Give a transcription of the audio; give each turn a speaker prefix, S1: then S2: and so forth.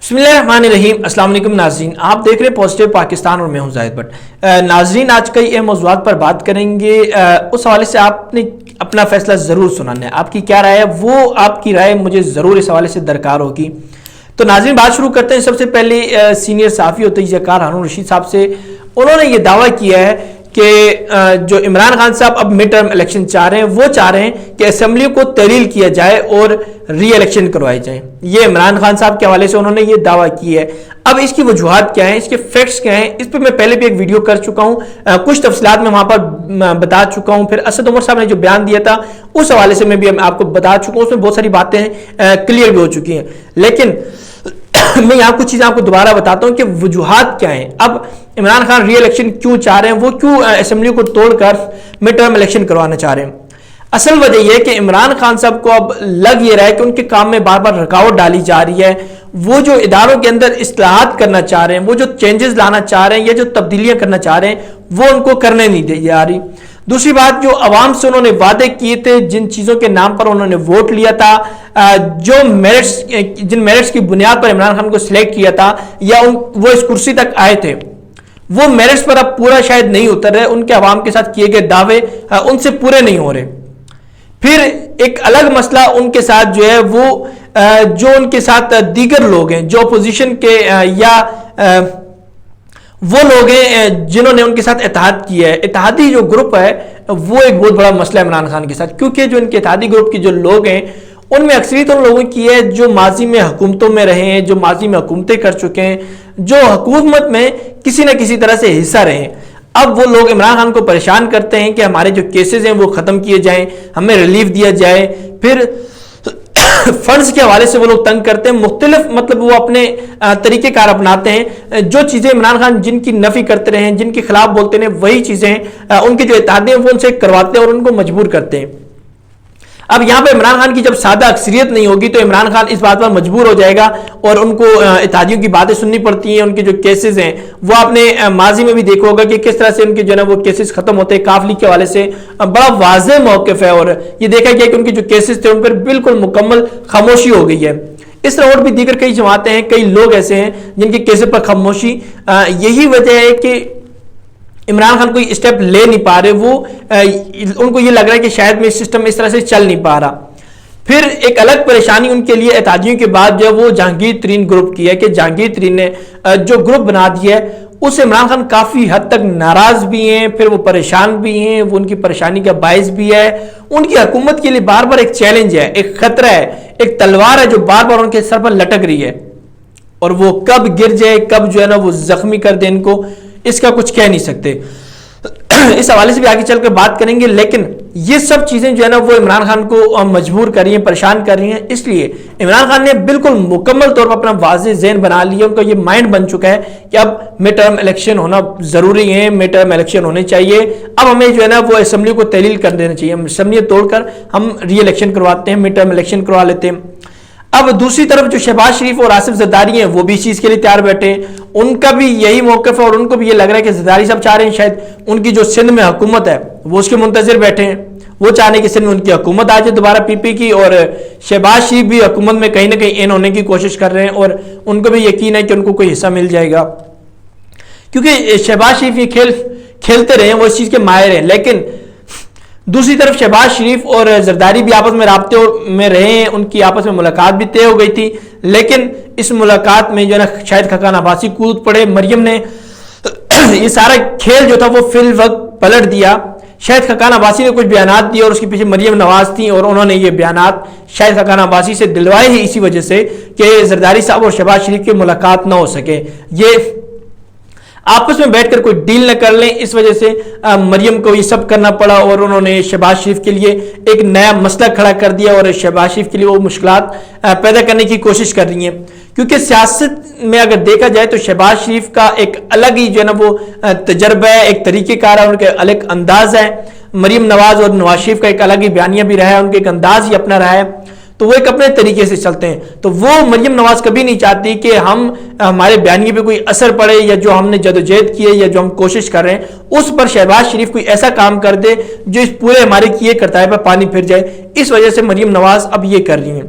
S1: بسم اللہ الرحمن الرحیم۔ السلام علیکم ناظرین، آپ دیکھ رہے ہیں پوزیٹیو پاکستان اور میں ہوں زاہد بٹ۔ ناظرین آج کئی اہم موضوعات پر بات کریں گے، اس حوالے سے آپ نے اپنا فیصلہ ضرور سنانا ہے۔ آپ کی کیا رائے ہے وہ آپ کی رائے مجھے ضرور اس حوالے سے درکار ہوگی۔ تو ناظرین بات شروع کرتے ہیں۔ سب سے پہلے سینئر صحافی و تجزیہ کار ہارون رشید صاحب سے، انہوں نے یہ دعویٰ کیا ہے کہ جو عمران خان صاحب اب مڈ ٹرم الیکشن چاہ رہے ہیں، وہ چاہ رہے ہیں کہ اسمبلی کو تحلیل کیا جائے اور ری الیکشن کروائی جائے۔ یہ عمران خان صاحب کے حوالے سے انہوں نے یہ دعویٰ کی ہے۔ اب اس کی وجوہات کیا ہیں، اس کے فیکٹس کیا ہیں، اس پہ میں پہلے بھی ایک ویڈیو کر چکا ہوں، کچھ تفصیلات میں وہاں پر بتا چکا ہوں۔ پھر اسد عمر صاحب نے جو بیان دیا تھا اس حوالے سے میں بھی آپ کو بتا چکا ہوں، اس میں بہت ساری باتیں کلیئر بھی ہو چکی ہیں۔ لیکن میں یہاں کچھ چیزیں آپ کو دوبارہ بتاتا ہوں کہ وجوہات کیا ہیں۔ اب عمران خان ری الیکشن کیوں چاہ رہے ہیں، وہ کیوں اسمبلی کو توڑ کر مڈ ٹرم الیکشن کروانا چاہ رہے ہیں۔ اصل وجہ یہ ہے کہ عمران خان صاحب کو اب لگ یہ رہا ہے کہ ان کے کام میں بار بار رکاوٹ ڈالی جا رہی ہے۔ وہ جو اداروں کے اندر اصلاحات کرنا چاہ رہے ہیں، وہ جو چینجز لانا چاہ رہے ہیں یا جو تبدیلیاں کرنا چاہ رہے ہیں، وہ ان کو کرنے نہیں دی جا رہی۔ دوسری بات، جو عوام سے انہوں نے وعدے کیے تھے، جن چیزوں کے نام پر انہوں نے ووٹ لیا تھا، جن میرٹس کی بنیاد پر عمران خان کو سلیکٹ کیا تھا یا وہ اس کرسی تک آئے تھے، وہ میرٹس پر اب پورا شاید نہیں اتر رہے۔ ان کے عوام کے ساتھ کیے گئے دعوے ان سے پورے نہیں ہو رہے۔ پھر ایک الگ مسئلہ ان کے ساتھ جو ہے وہ جو ان کے ساتھ دیگر لوگ ہیں، جو اپوزیشن کے یا وہ لوگ ہیں جنہوں نے ان کے ساتھ اتحاد کیا ہے۔ اتحادی جو گروپ ہے وہ ایک بہت بڑا مسئلہ ہے عمران خان کے ساتھ، کیونکہ جو ان کے اتحادی گروپ کے جو لوگ ہیں ان میں اکثریت ان لوگوں کی ہے جو ماضی میں حکومتوں میں رہے ہیں، جو ماضی میں حکومتیں کر چکے ہیں، جو حکومت میں کسی نہ کسی طرح سے حصہ رہے ہیں۔ اب وہ لوگ عمران خان کو پریشان کرتے ہیں کہ ہمارے جو کیسز ہیں وہ ختم کیے جائیں، ہمیں ریلیف دیا جائے۔ پھر فنڈز کے حوالے سے وہ لوگ تنگ کرتے ہیں، مختلف مطلب وہ اپنے طریقہ کار اپناتے ہیں۔ جو چیزیں عمران خان جن کی نفی کرتے رہے ہیں، جن کے خلاف بولتے ہیں، وہی چیزیں ان کے جو اتحادی ہیں وہ ان سے کرواتے ہیں اور ان کو مجبور کرتے ہیں۔ اب یہاں پہ عمران خان کی جب سادہ اکثریت نہیں ہوگی تو عمران خان اس بات پر مجبور ہو جائے گا اور ان کو اتحادیوں کی باتیں سننی پڑتی ہیں۔ ان کے جو کیسز ہیں وہ آپ نے ماضی میں بھی دیکھا ہوگا کہ کس طرح سے ان کے جو ہے وہ کیسز ختم ہوتے ہیں۔ کاف لیگ کے حوالے سے بڑا واضح موقف ہے اور یہ دیکھا گیا کہ ان کے جو کیسز تھے ان پر بالکل مکمل خاموشی ہو گئی ہے۔ اس طرح اور بھی دیگر کئی جماعتیں ہیں، کئی لوگ ایسے ہیں جن کے کیسز پر خاموشی۔ یہی وجہ ہے کہ عمران خان کوئی اسٹیپ لے نہیں پا رہے، وہ ان کو یہ لگ رہا ہے کہ شاید میں سسٹم اس طرح سے چل نہیں پا رہا۔ پھر ایک الگ پریشانی ان کے لیے اتحادیوں کے بعد جو وہ جہانگیر ترین گروپ کی ہے کہ جہانگیر ترین نے جو گروپ بنا دیا ہے اس سے عمران خان کافی حد تک ناراض بھی ہیں، پھر وہ پریشان بھی ہیں، وہ ان کی پریشانی کا باعث بھی ہے۔ ان کی حکومت کے لیے بار بار ایک چیلنج ہے، ایک خطرہ ہے، ایک تلوار ہے جو بار بار ان کے سر پر لٹک رہی ہے، اور وہ کب گر جائے، کب جو ہے نا وہ زخمی کر دے ان کو، اس کا کچھ کہہ نہیں سکتے۔ اس حوالے سے بھی آگے چل کر بات کریں گے، لیکن یہ سب چیزیں جو ہے نا وہ عمران خان کو مجبور کر رہی ہیں، پریشان کر رہی ہیں۔ اس لیے عمران خان نے بالکل مکمل طور پر اپنا واضح ذہن بنا لیا، ان کا یہ مائنڈ بن چکا ہے کہ اب مڈ ٹرم الیکشن ہونا ضروری ہے، مڈ ٹرم الیکشن ہونے چاہیے۔ اب ہمیں جو ہے نا وہ اسمبلی کو تحلیل کر دینا چاہیے، ہم اسمبلی توڑ کر ہم ری الیکشن کرواتے ہیں، مڈ ٹرم الیکشن کروا لیتے ہیں۔ اب دوسری طرف جو شہباز شریف اور آصف زرداری ہیں وہ بھی اس چیز کے لیے تیار بیٹھے ہیں، ان کا بھی یہی موقف ہے اور ان کو بھی یہ لگ رہا ہے کہ زرداری صاحب چاہ رہے ہیں شاید ان کی جو سندھ میں حکومت ہے وہ اس کے منتظر بیٹھے ہیں، وہ چاہنے کہ سندھ میں ان کی حکومت آ جائے دوبارہ پی پی کی، اور شہباز شریف بھی حکومت میں کہیں نہ کہیں ان ہونے کی کوشش کر رہے ہیں اور ان کو بھی یقین ہے کہ ان کو کوئی حصہ مل جائے گا، کیونکہ شہباز شریف یہ کھیل کھیلتے رہے ہیں، وہ اس چیز کے ماہر ہیں۔ لیکن دوسری طرف شہباز شریف اور زرداری بھی آپس میں رابطے میں رہے ہیں، ان کی آپس میں ملاقات بھی طے ہو گئی تھی، لیکن اس ملاقات میں جو ہے نا شاید خاقان عباسی کود پڑے، مریم نے یہ سارا کھیل جو تھا وہ فی الوقت پلٹ دیا۔ شاید خاقان عباسی نے کچھ بیانات دیے اور اس کے پیچھے مریم نواز تھیں، اور انہوں نے یہ بیانات شاید خاقان عباسی سے دلوائے ہی اسی وجہ سے کہ زرداری صاحب اور شہباز شریف کی ملاقات نہ ہو سکے، یہ آپس میں بیٹھ کر کوئی ڈیل نہ کر لیں، اس وجہ سے مریم کو یہ سب کرنا پڑا اور انہوں نے شہباز شریف کے لیے ایک نیا مسئلہ کھڑا کر دیا اور شہباز شریف کے لیے وہ مشکلات پیدا کرنے کی کوشش کر رہی ہیں۔ کیونکہ سیاست میں اگر دیکھا جائے تو شہباز شریف کا ایک الگ ہی جو ہے نا وہ تجربہ ہے، ایک طریقہ کار ہے، ان کا الگ انداز ہے۔ مریم نواز اور نواز شریف کا ایک الگ ہی بیانیہ بھی رہا ہے، ان کے ایک انداز ہی اپنا رہا ہے، تو وہ ایک اپنے طریقے سے چلتے ہیں۔ تو وہ مریم نواز کبھی نہیں چاہتی کہ ہمارے بیانیے پہ کوئی اثر پڑے، یا جو ہم نے جدوجہد کی ہے یا جو ہم کوشش کر رہے ہیں اس پر شہباز شریف کوئی ایسا کام کر دے جو اس پورے ہمارے کیے کرتائے پر پانی پھر جائے۔ اس وجہ سے مریم نواز اب یہ کر رہی ہیں۔